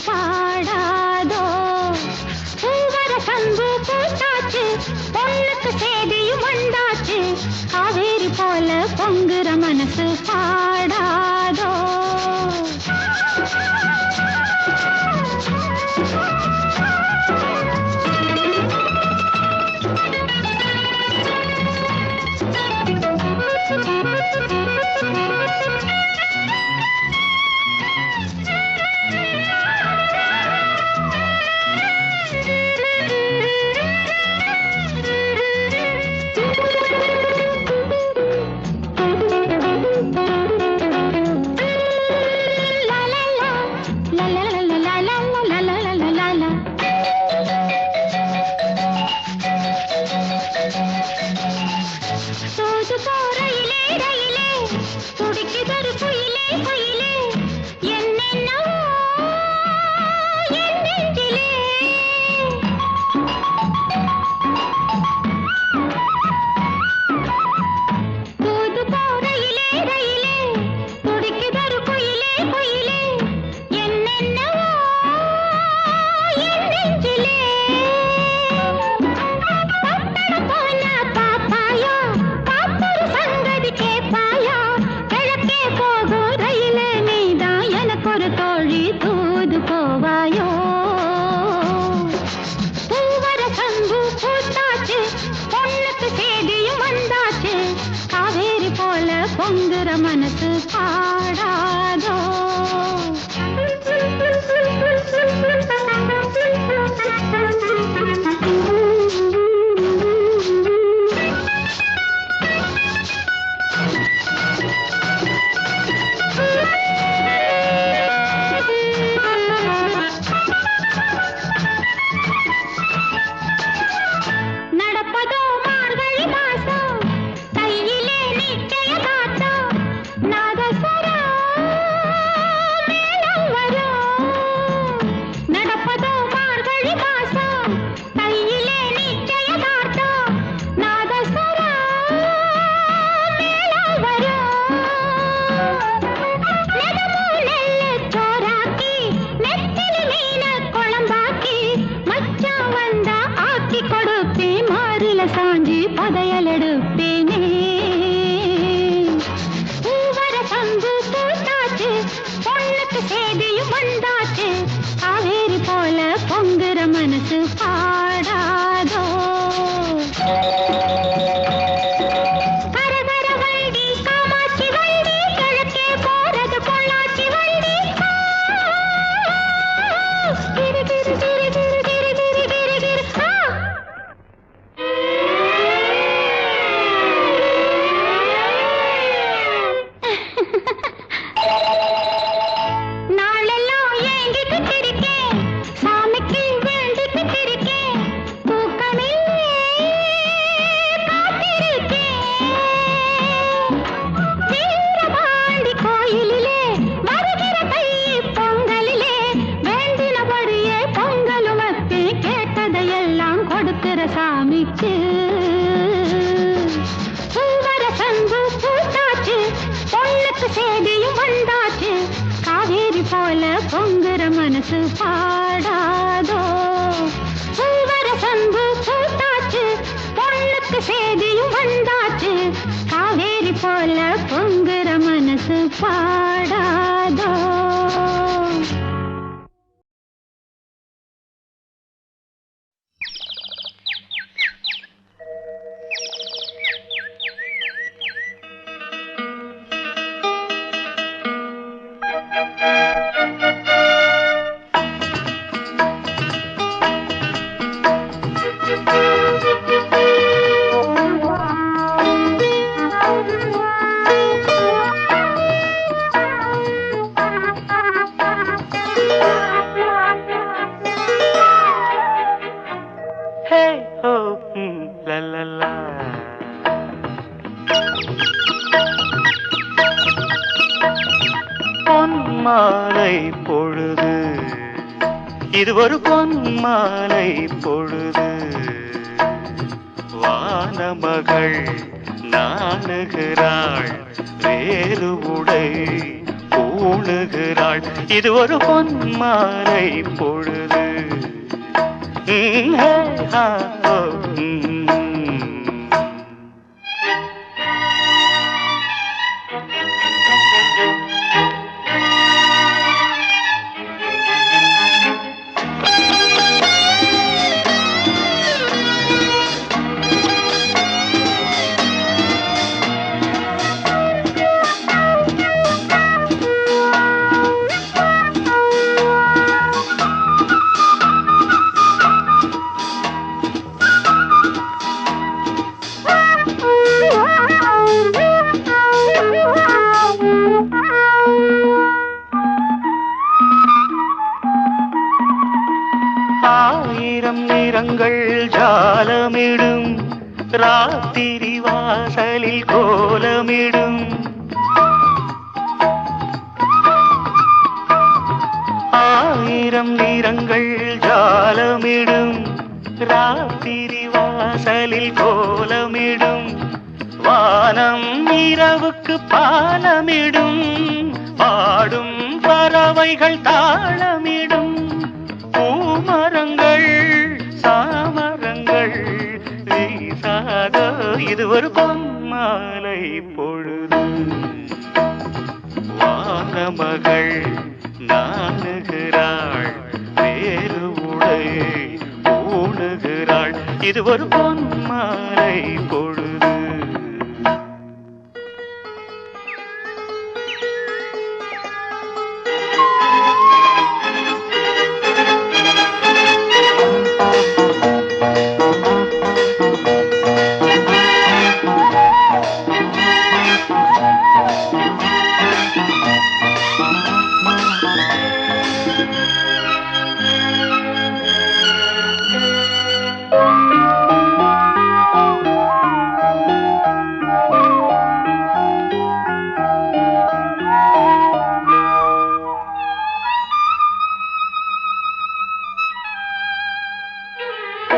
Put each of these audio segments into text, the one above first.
பாடாதோ பூவர சந்து பூத்தாச்சு பொண்ணுக்கு சேதியும் வந்தாச்சு காவேரி போல பொங்குற மனசு பாடாதோ பொங்குற மனசு பாடாதோ சாஞ்சி பதையலெடுப்பேனே பூவர சந்து பூத்தாச்சு பொண்ணுக்கு சேதியும் வந்தாச்சு காவேரி போல பொங்குற மனசு பாடாதோ கரகர வண்டி காமாட்சி வண்டி கிழக்கே போறது பொள்ளாச்சி வண்டி கிரு கிரு கிரு கிரு கிரு கிரு கிரு கிரு சாமிக்கு பூவர சந்து பூத்தாச்சு பொண்ணுக்கு சேதியும் வந்தாச்சு காவேரி போல பொங்குற மனசு பாடாதோ பூவர சந்து பூத்தாச்சு பொண்ணுக்கு சேதியும் வந்தாச்சு காவேரி போல பொங்குற மனசு பாடாதோ பொன்மாலை பொழுது இது ஒரு பொன்மாலை பொழுது வானமகள் நாணுகிறாள், வேறு உடை பூணுகிறாள். இது ஒரு பொன்மாலை பொழுது. ஹே, ஹா, ஓ, ஆயிரம் நிறங்கள் ஜாலமிடும், ராத்திரி வாசலில் கோலமிடும். ஆயிரம் நிறங்கள் ஜாலமிடும், ராத்திரி வாசலில் கோலமிடும். வானம் இரவுக்கு பாலமிடும், பாடும் பறவைகள் தாளமிடும். பூமரங்கள் சாமரங்கள் வீசாத இது ஒரு பொன்மாலை பொழுது. வானமகள் நாணுகிறாள், வேறு உடை பூணுகிறாள். இது ஒரு பொன்மாலை பொழுது.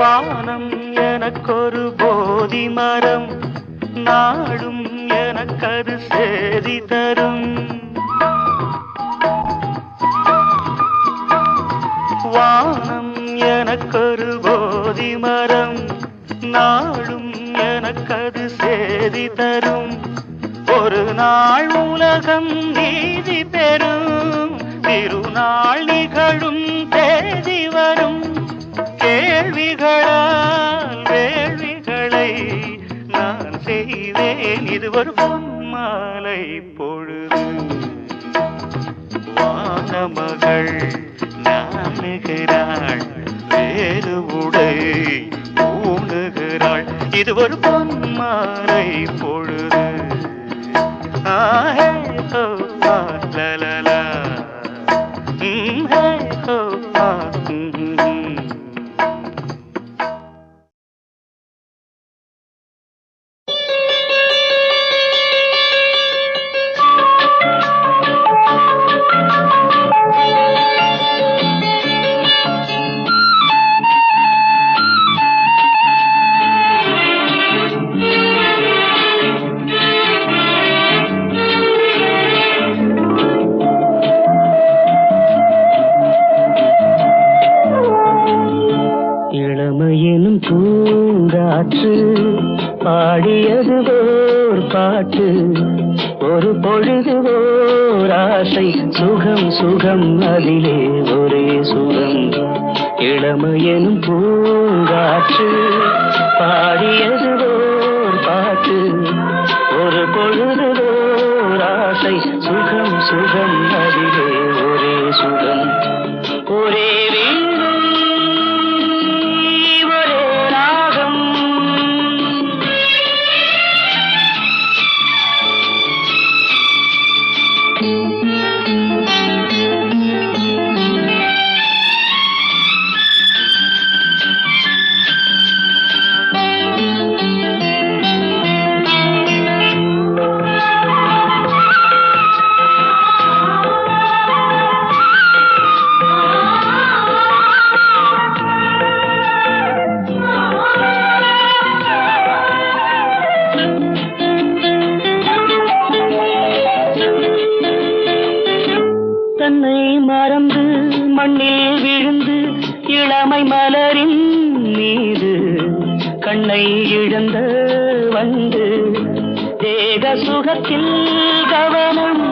வானம் எனக்கொரு போதி மரம், நாடும் எனக்கது சேதி தரும். வானம் எனக்கொரு போதி மரம், நாடும் எனக்கது சேதி தரும். ஒரு நாள் உலகம் நீதி பெறும், திருநாள் நிகழும் தேதி வரும். கேள்விகளால் வேள்விகளை நான் செய்வேன், இது ஒரு பொன்மாலை பொழுது. வானமகள் நாணுகிறாள், வேறு உடை பூணுகிறாள். இது ஒரு பொன்மாலை பொழுது. ஆஹே ஓ ஆ லலலா, ஹே ஓ ஆ. பூங்காற்று பாடியது ஓர் பாட்டு, ஒரு பொழுது ஓர் ஆசை, சுகம் சுகம் அதிலே ஒரே சுகம். இளமையெனும் பூங்காற்று பாடியது ஓர் பாட்டு, ஒரு பொழுது ஓர் ஆசை, சுகம் சுகம் அதிலே ஒரே சுகம். ஒரே மண்ணில் விழுந்து இளமை மலரின் மீது கண்ணை இழந்த வந்து தேக சுகத்தில் கவனம்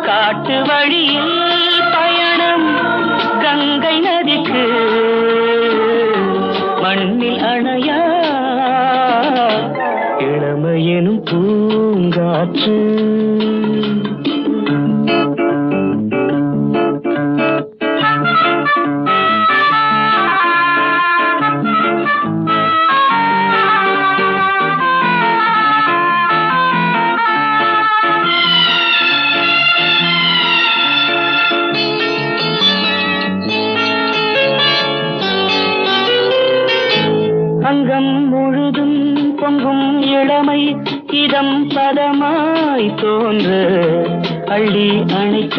காட்டு வழியில் பயணம் கங்கை நதிக்கு மண்ணில் அணையா இளமையெனும் பூங்காற்று அங்கம் முழுதும் பொங்கும் இளமை இதம் பதமாய் தோன்ற அள்ளி அணைத்த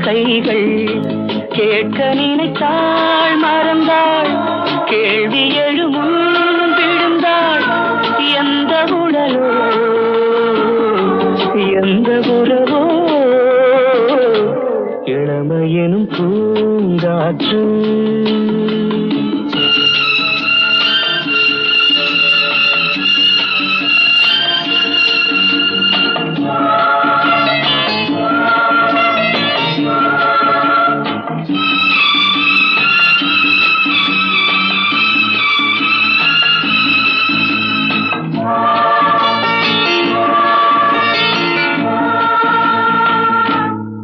கைகள் கேட்க நினைத்தாள் மறந்தாள் கேள்வி எழுமுன் விழுந்தாள் எந்த உடலோ எந்த உறவோ இளமையெனும் பூங்காற்று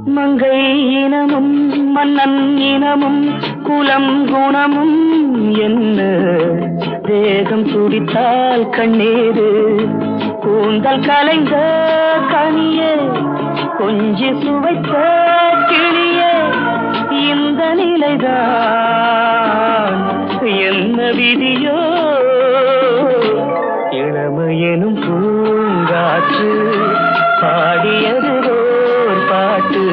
மங்கை இனமும் மன்னன் இனமும் குலம் குணமும் என்ன தேகம் துடித்தால் கண்ணீரு கூந்தல் கலைந்த கனியே கொஞ்சி சுவைத்த கிளியே இந்த நிலைதான் என்ன விதியோ இளமையெனும் பூங்காற்று பாடியது பாட்டு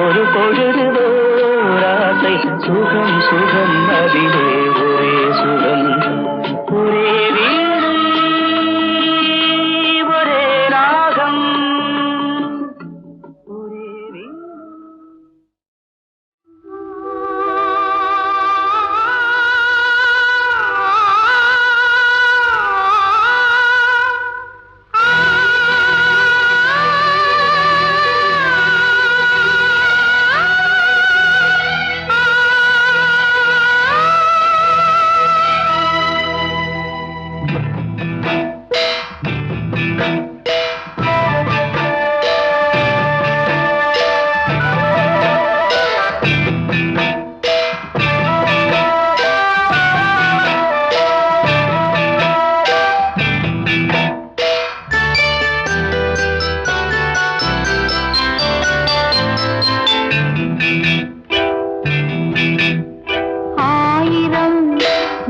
ஒரு பொழுது ஓராசை சுகம் சுகம் அதிலே ஒரே சுகம் ஒரே வீடு ஒரே ராகம் ஒரே வீடு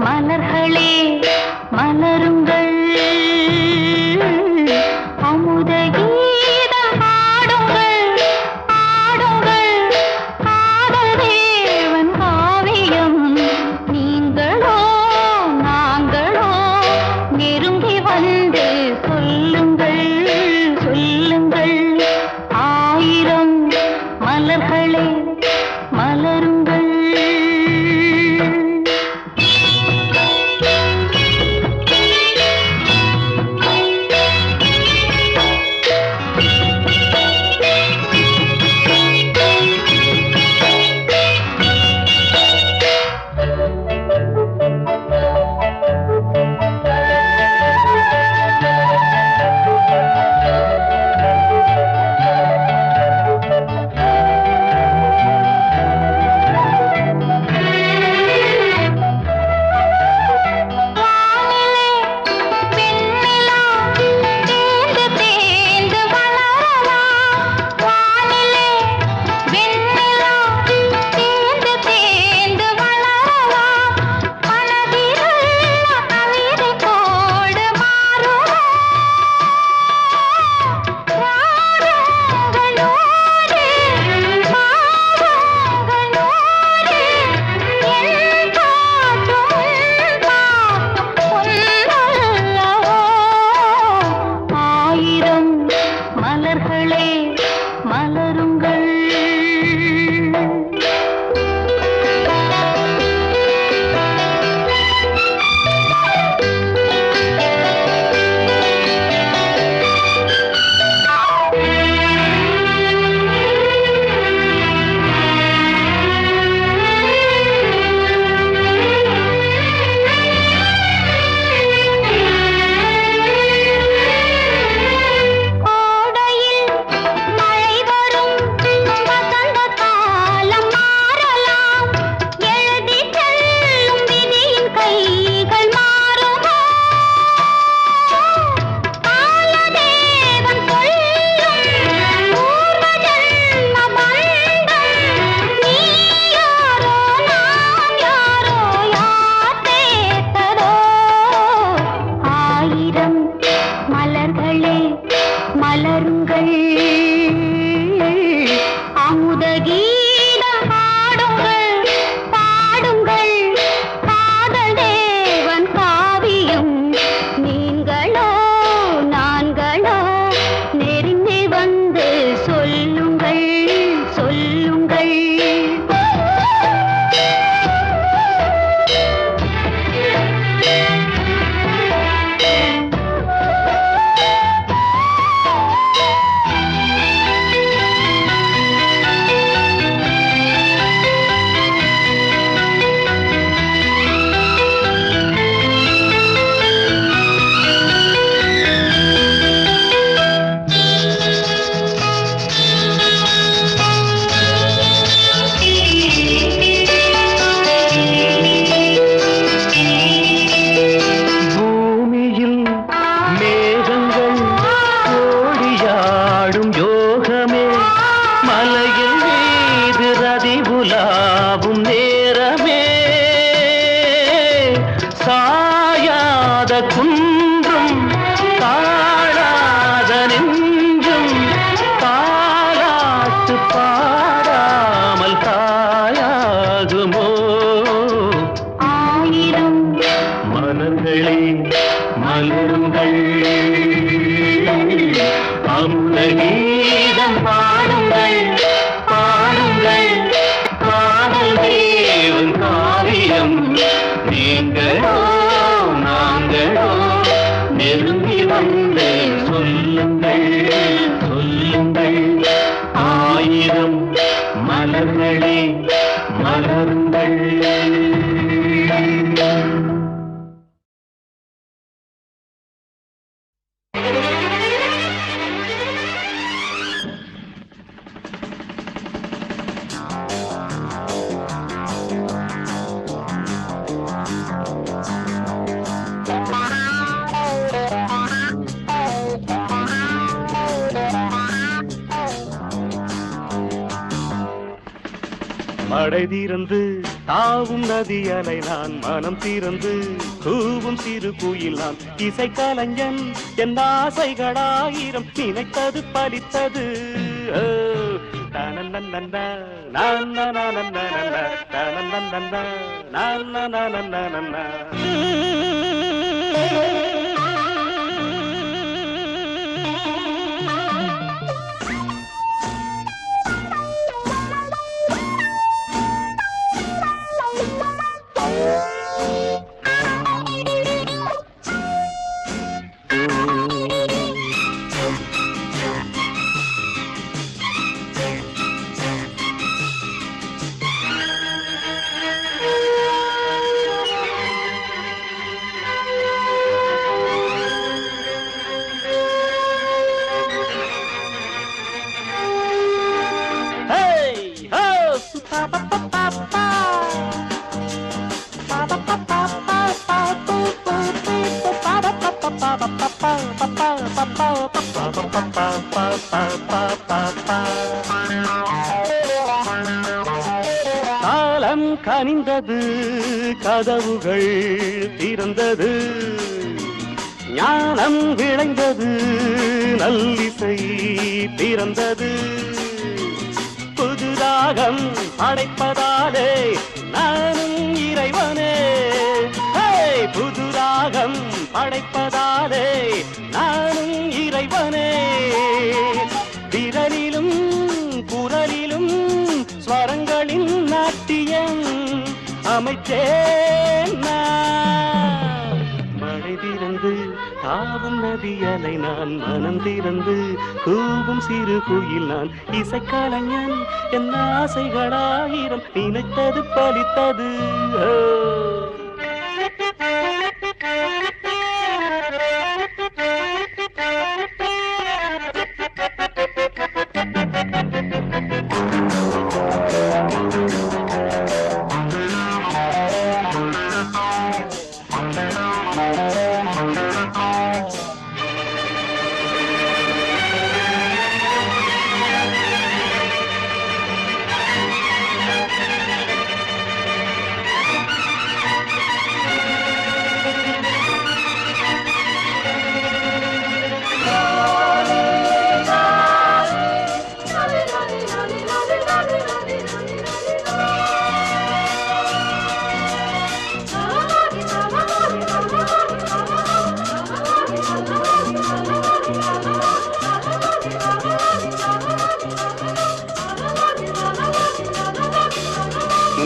மலர்களே மலருங்கள் அமுத கீதம் பாடுங்கள் பாடுங்கள் காதல் தேவன் காவியம் நீங்களோ நாங்களோ நெருங்கி வந்து சொல்லுங்கள் சொல்லுங்கள் ஆயிரம் மலர்களே மலருங்கள் மலருங்கள் மடை திறந்து தாவும் நதி அலை நான் மனம் திறந்து கூவும் சிறு குயில் நான் இசை கலைஞன் என் ஆசைகளாயிரம் நினைத்தது பலித்தது காலம் கனிந்தது கதவுகள் திறந்தது ஞானம் விளைந்தது நல்லிசை பிறந்தது புதுராகம் படைப்பதாலே நானும் இறைவனே புதுராகம் படைப்பதாலே நானும் இறைவனே விரலிலும் குரலிலும் ஸ்வரங்களின் நாட்டியம் அமைச்சேன் மழை திறந்து தாவும் நதியலை நான் மனம் திறந்து கூவும் சிறு குயில் நான் இசைக்கலைஞன் என் ஆசைகளாயிரம் நினைத்தது பலித்தது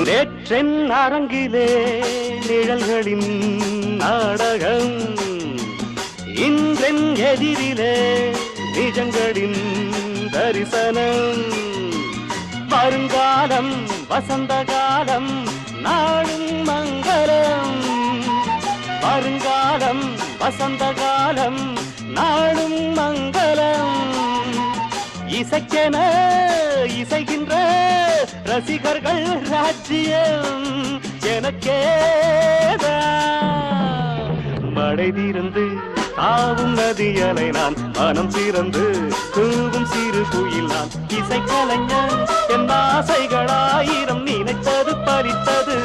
நேற்றென் அரங்கிலே நிழல்களின் நாடகம் இன்றென் எதிரிலே நிஜங்களின் தரிசனம் வருங்காலம் வசந்த காலம் நாளும் மங்களம் வருங்காலம் வசந்த காலம் நாளும் மங்களம் இசைக்கென இசைகின்ற ரசிகர்கள் ராஜ்யம் எனக்கேதான் மழை திறந்து தாவும் நதியலை நான் மனம் திறந்து கூவும் சிறு குயில் நான் இசைக்கலைஞன் என் ஆசைகளாயிரம் நினைத்தது பறித்தது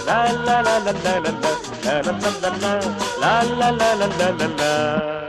la la la la la la la la la la la la la la la la la la